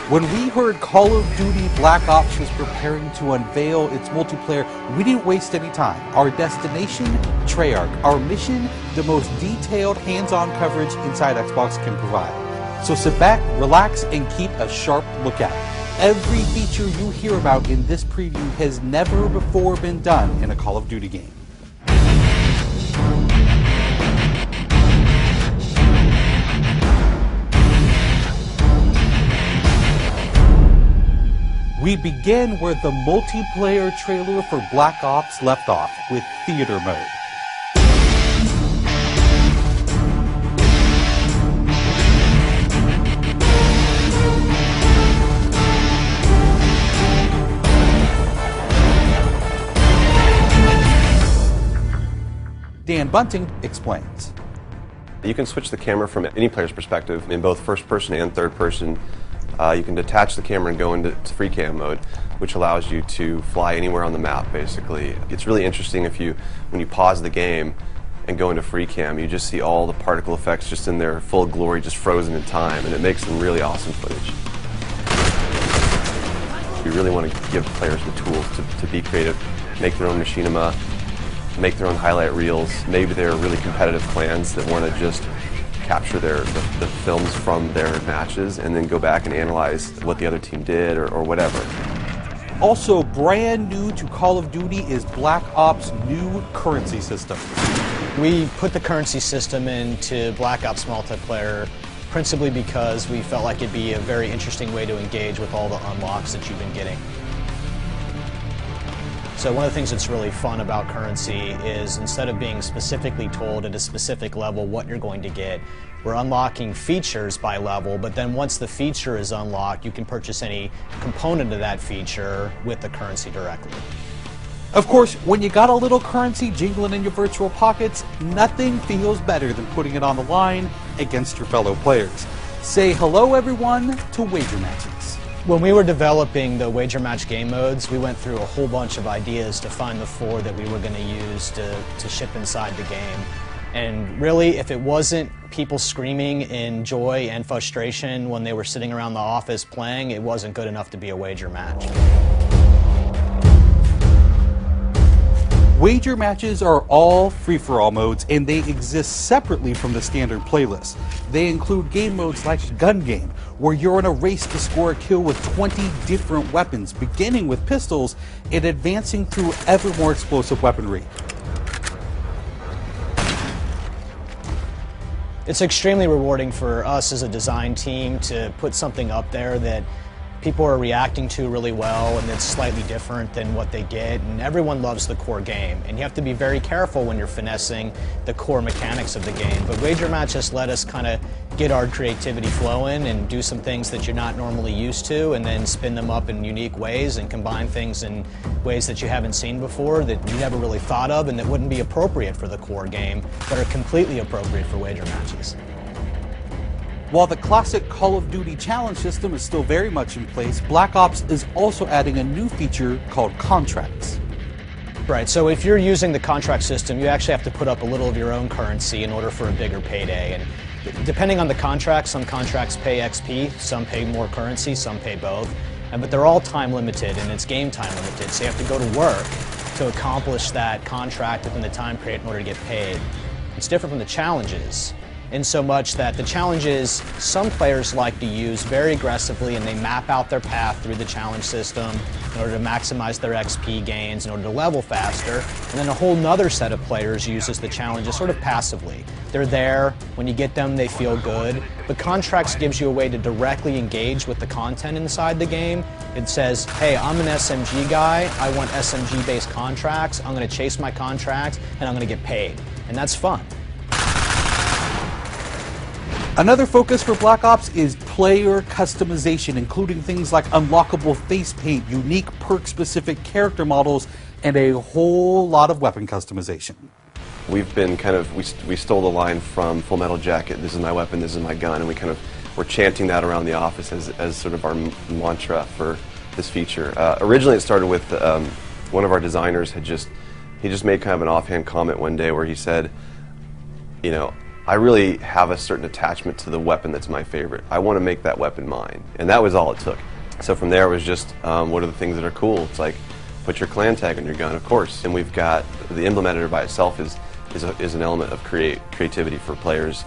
When we heard Call of Duty Black Ops was preparing to unveil its multiplayer, we didn't waste any time. Our destination, Treyarch. Our mission, the most detailed hands-on coverage inside Xbox can provide. So sit back, relax, and keep a sharp lookout. Every feature you hear about in this preview has never before been done in a Call of Duty game. We begin where the multiplayer trailer for Black Ops left off, with theater mode. Dan Bunting explains. You can switch the camera from any player's perspective in both first person and third person. You can detach the camera and go into free cam mode, which allows you to fly anywhere on the map, basically. It's really interesting when you pause the game and go into free cam, you just see all the particle effects just in their full glory, just frozen in time, and it makes some really awesome footage. We really want to give players the tools to be creative, make their own machinima, make their own highlight reels. Maybe they're really competitive clans that want to just capture the films from their matches and then go back and analyze what the other team did or whatever. Also brand new to Call of Duty is Black Ops' new currency system. We put the currency system into Black Ops multiplayer principally because we felt like it'd be a very interesting way to engage with all the unlocks that you've been getting. So one of the things that's really fun about currency is instead of being specifically told at a specific level what you're going to get, we're unlocking features by level, but then once the feature is unlocked, you can purchase any component of that feature with the currency directly. Of course, when you got a little currency jingling in your virtual pockets, nothing feels better than putting it on the line against your fellow players. Say hello, everyone, to wager matches. When we were developing the wager match game modes, we went through a whole bunch of ideas to find the 4 that we were going to use to ship inside the game. And really, if it wasn't people screaming in joy and frustration when they were sitting around the office playing, it wasn't good enough to be a wager match. Wager matches are all free-for-all modes, and they exist separately from the standard playlist. They include game modes like Gun Game, where you're in a race to score a kill with 20 different weapons, beginning with pistols and advancing through ever more explosive weaponry. It's extremely rewarding for us as a design team to put something up there that people are reacting to really well and it's slightly different than what they get, and everyone loves the core game, and you have to be very careful when you're finessing the core mechanics of the game. But wager matches let us kind of get our creativity flowing and do some things that you're not normally used to, and then spin them up in unique ways and combine things in ways that you haven't seen before, that you never really thought of, and that wouldn't be appropriate for the core game but are completely appropriate for wager matches. While the classic Call of Duty challenge system is still very much in place, Black Ops is also adding a new feature called contracts. Right, so if you're using the contract system, you actually have to put up a little of your own currency in order for a bigger payday. And depending on the contract, some contracts pay XP, some pay more currency, some pay both. But they're all time limited, and it's game time limited, so you have to go to work to accomplish that contract within the time period in order to get paid. It's different from the challenges, in so much that the challenges some players like to use very aggressively, and they map out their path through the challenge system in order to maximize their XP gains, in order to level faster. And then a whole nother set of players uses the challenges sort of passively. They're there, when you get them they feel good, but contracts gives you a way to directly engage with the content inside the game. It says, hey, I'm an SMG guy, I want SMG based contracts, I'm going to chase my contract and I'm going to get paid. And that's fun. Another focus for Black Ops is player customization, including things like unlockable face paint, unique perk-specific character models, and a whole lot of weapon customization. We've been we stole the line from Full Metal Jacket, this is my weapon, this is my gun, and we're chanting that around the office as sort of our mantra for this feature. Originally it started with one of our designers he just made kind of an offhand comment one day where he said, you know, I really have a certain attachment to the weapon that's my favorite. I want to make that weapon mine, and that was all it took. So from there it was just, what are the things that are cool? It's like, put your clan tag on your gun, of course. And we've got, the Emblem Editor by itself is an element of creativity for players.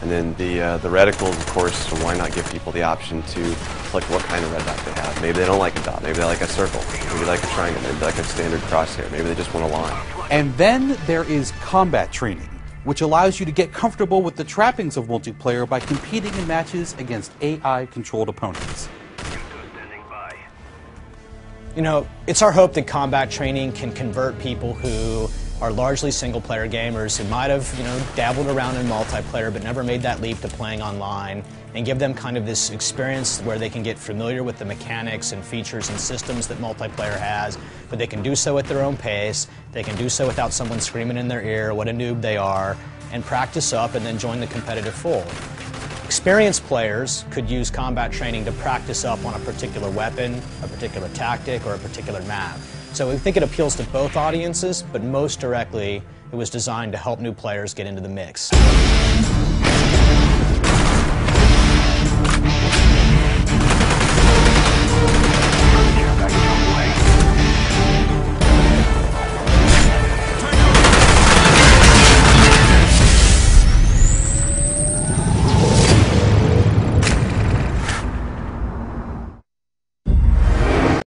And then the reticles, of course, so why not give people the option to click what kind of red dot they have. Maybe they don't like a dot, maybe they like a circle, maybe they like a triangle, maybe they like a standard crosshair, maybe they just want a line. And then there is combat training, which allows you to get comfortable with the trappings of multiplayer by competing in matches against AI-controlled opponents. You know, it's our hope that combat training can convert people who are largely single-player gamers who might have, dabbled around in multiplayer but never made that leap to playing online, and give them kind of this experience where they can get familiar with the mechanics and features and systems that multiplayer has, but they can do so at their own pace, they can do so without someone screaming in their ear what a noob they are, and practice up and then join the competitive fold. Experienced players could use combat training to practice up on a particular weapon, a particular tactic, or a particular map. So we think it appeals to both audiences, but most directly, it was designed to help new players get into the mix.